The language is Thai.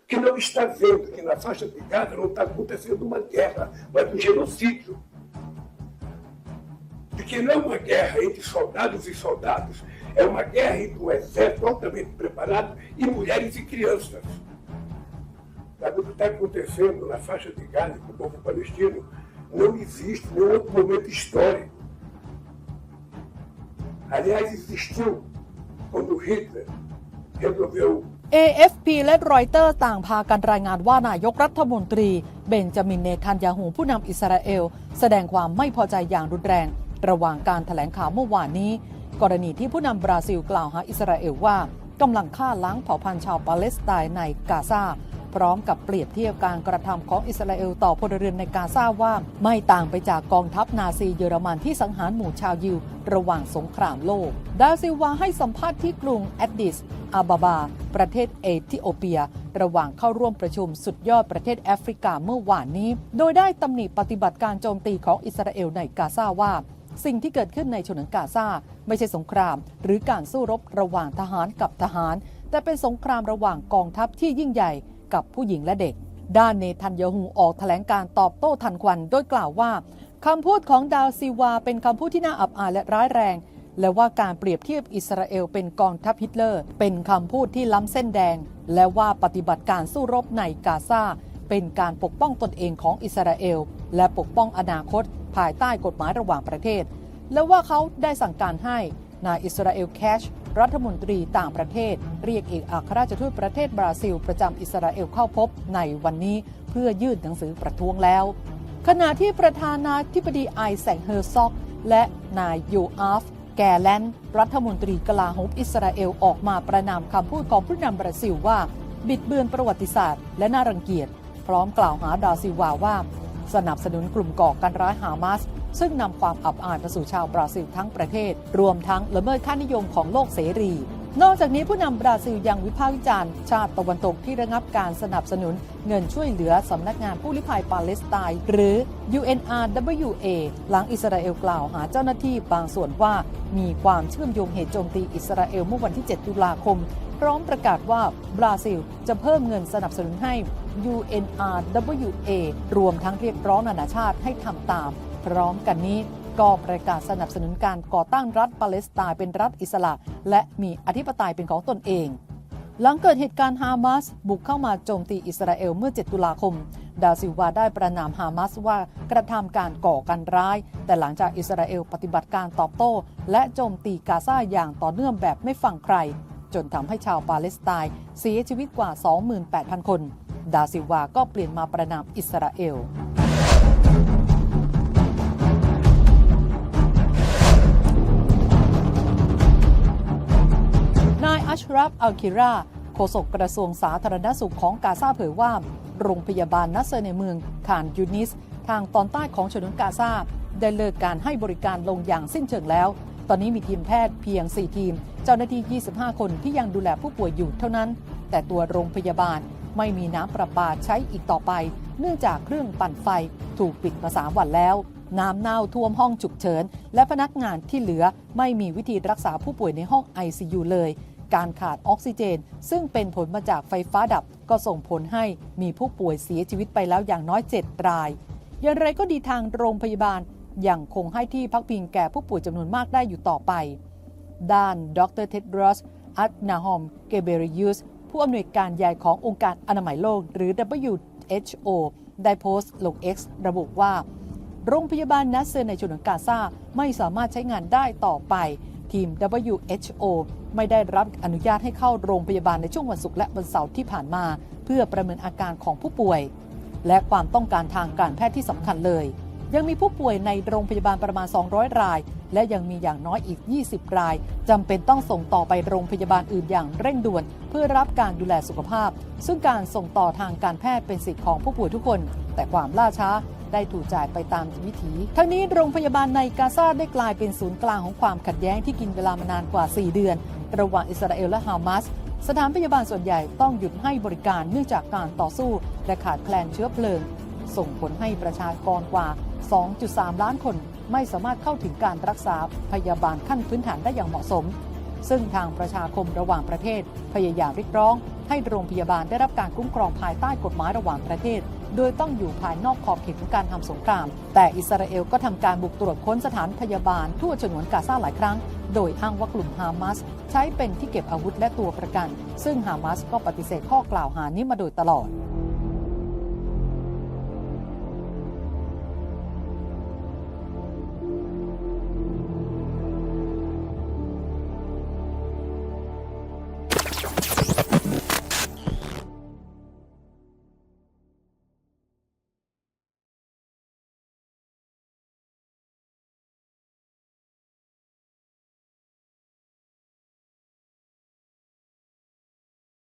que não está vendo que na faixa de Gaza não está acontecendo uma guerra, mas um genocídio. De que não é uma guerra entre soldados e soldados, é uma guerra entre um exército altamente preparado e mulheres e crianças. Sabe o que está acontecendo na faixa de Gaza com o povo palestino? Não existe nenhum outro momento histórico. Aliás, existiu quando Hitler resolveu AFP และรอยเตอร์ต่างพากันรายงานว่านายกรัฐมนตรีเบนจามิน เนทันยาฮูผู้นำอิสราเอลแสดงความไม่พอใจอย่างรุนแรงระหว่างการแถลงข่าวเมื่อวานนี้กรณีที่ผู้นำบราซิลกล่าวหาอิสราเอลว่ากำลังฆ่าล้างเผ่าพันธุ์ชาวปาเลสไตน์ในกาซาพร้อมกับเปรียบเทียบการกระทำของอิสราเอลต่อพลเรือนในกาซาว่าไม่ต่างไปจากกองทัพนาซีเยอรมันที่สังหารหมู่ชาวยิวระหว่างสงครามโลกดาซิลวาให้สัมภาษณ์ที่กรุงแอดดิสอาบาบาประเทศเอธิโอเปียระหว่างเข้าร่วมประชุมสุดยอดประเทศแอฟริกาเมื่อวานนี้โดยได้ตำหนิปฏิบัติการโจมตีของอิสราเอลในกาซาว่าสิ่งที่เกิดขึ้นในฉนวนกาซาไม่ใช่สงครามหรือการสู้รบระหว่างทหารกับทหารแต่เป็นสงครามระหว่างกองทัพที่ยิ่งใหญ่กับผู้หญิงและเด็กด้านเนทันยาฮูออกแถลงการตอบโต้ทันควันโดยกล่าวว่าคำพูดของดาซิวาเป็นคำพูดที่น่าอับอายและร้ายแรงและว่าการเปรียบเทียบอิสราเอลเป็นกองทัพฮิตเลอร์เป็นคำพูดที่ล้ำเส้นแดงและว่าปฏิบัติการสู้รบในกาซาเป็นการปกป้องตนเองของอิสราเอลและปกป้องอนาคตภายใต้กฎหมายระหว่างประเทศและว่าเขาได้สั่งการให้นายอิสราเอลแคชรัฐมนตรีต่างประเทศเรียกเอกอัครราชทูตประเทศบราซิลประจำอิสราเอลเข้าพบในวันนี้เพื่อยื่นหนังสือประท้วงแล้วขณะที่ประธานาธิบดีไอแซค เฮอร์ซอกและนายโยอาฟ แกแลนด์รัฐมนตรีกลาโหมอิสราเอลออกมาประณามคำพูดของผู้นำบราซิลว่าบิดเบือนประวัติศาสตร์และน่ารังเกียจพร้อมกล่าวหาดาซิลวาว่าสนับสนุนกลุ่มก่อการร้ายฮามาสซึ่งนำความอับอายมาสู่ชาวบราซิลทั้งประเทศรวมทั้งละเมิดค่านิยมของโลกเสรีนอกจากนี้ผู้นำบราซิลยังวิพากษ์วิจารณ์ชาติตะวันตกที่ระงับการสนับสนุนเงินช่วยเหลือสำนักงานผู้ลี้ภัยปาเลสไตน์หรือ UNRWA หลังอิสราเอลกล่าวหาเจ้าหน้าที่บางส่วนว่ามีความเชื่อมโยงเหตุโจมตีอิสราเอลเมื่อวันที่ 7 ตุลาคมพร้อมประกาศว่าบราซิลจะเพิ่มเงินสนับสนุนให้ UNRWA รวมทั้งเรียกร้องนานาชาติให้ทำตามพร้อมกันนี้ก็ประกาศสนับสนุนการก่อตั้งรัฐปาเลสไตน์เป็นรัฐอิสระและมีอธิปไตยเป็นของตนเองหลังเกิดเหตุการณ์ฮามาสบุกเข้ามาโจมตีอิสราเอลเมื่อ 7 ตุลาคมดาซิลวาได้ประณามฮามาสว่ากระทำการก่อการร้ายแต่หลังจากอิสราเอลปฏิบัติการตอบโต้และโจมตีกาซาอย่างต่อเนื่องแบบไม่ฟังใครจนทำให้ชาวปาเลสไตน์เสียชีวิตกว่า 28,000 คนดาซิลวาก็เปลี่ยนมาประณามอิสราเอลนายอัชรัฟ อัลคิราโฆษกกระทรวงสาธารณสุขของกาซาเผยว่าโรงพยาบาลนัสเซอร์ในเมืองคานยูนิสทางตอนใต้ของฉนวนกาซาได้เลิกการให้บริการลงอย่างสิ้นเชิงแล้วตอนนี้มีทีมแพทย์เพียง 4 ทีมเจ้าหน้าที่ 25 คนที่ยังดูแลผู้ป่วยอยู่เท่านั้นแต่ตัวโรงพยาบาลไม่มีน้ำประปาใช้อีกต่อไปเนื่องจากเครื่องปั่นไฟถูกปิดมา 3 วันแล้วน้ำเน่าท่วมห้องฉุกเฉินและพนักงานที่เหลือไม่มีวิธีรักษาผู้ป่วยในห้อง ICU เลยการขาดออกซิเจนซึ่งเป็นผลมาจากไฟฟ้าดับก็ส่งผลให้มีผู้ป่วยเสียชีวิตไปแล้วอย่างน้อย 7 รายอย่างไรก็ดีทางโรงพยาบาลยังคงให้ที่พักพิงแก่ผู้ป่วยจำนวนมากได้อยู่ต่อไปด้านดร. เท็ดรอส อัดนาฮอม เกเบริยุสผู้อำนวยการใหญ่ขององค์การอนามัยโลกหรือ WHO ได้โพสต์ลง X ระบุว่าโรงพยาบาลนัสเซอร์ในฉนวนกาซาไม่สามารถใช้งานได้ต่อไปทีม WHO ไม่ได้รับอนุญาตให้เข้าโรงพยาบาลในช่วงวันศุกร์และวันเสาร์ที่ผ่านมาเพื่อประเมินอาการของผู้ป่วยและความต้องการทางการแพทย์ที่สำคัญเลยยังมีผู้ป่วยในโรงพยาบาลประมาณ 200 รายและยังมีอย่างน้อยอีก 20 รายจำเป็นต้องส่งต่อไปโรงพยาบาลอื่นอย่างเร่งด่วนเพื่อรับการดูแลสุขภาพซึ่งการส่งต่อทางการแพทย์เป็นสิทธิของผู้ป่วยทุกคนแต่ความล่าช้าได้ถูกจ่ายไปตามวิถีทั้งนี้โรงพยาบาลในกาซาได้กลายเป็นศูนย์กลางของความขัดแย้งที่กินเวลามานานกว่า 4 เดือนระหว่างอิสราเอลและฮามาสสถานพยาบาลส่วนใหญ่ต้องหยุดให้บริการเนื่องจากการต่อสู้และขาดแคลนเชื้อเพลิงส่งผลให้ประชากรกว่า 2.3 ล้านคนไม่สามารถเข้าถึงการรักษาพยาบาลขั้นพื้นฐานได้อย่างเหมาะสม ซึ่งทางประชาคมระหว่างประเทศพยายามเรียกร้องให้โรงพยาบาลได้รับการคุ้มครองภายใต้กฎหมายระหว่างประเทศโดยต้องอยู่ภายนอกขอบเขตของการทำสงครามแต่อิสราเอลก็ทำการบุกตรวจค้นสถานพยาบาลทั่วฉนวนกาซาหลายครั้งโดยอ้างว่ากลุ่มฮามาสใช้เป็นที่เก็บอาวุธและตัวประกันซึ่งฮามาสก็ปฏิเสธข้อกล่าวหานี้มาโดยตลอด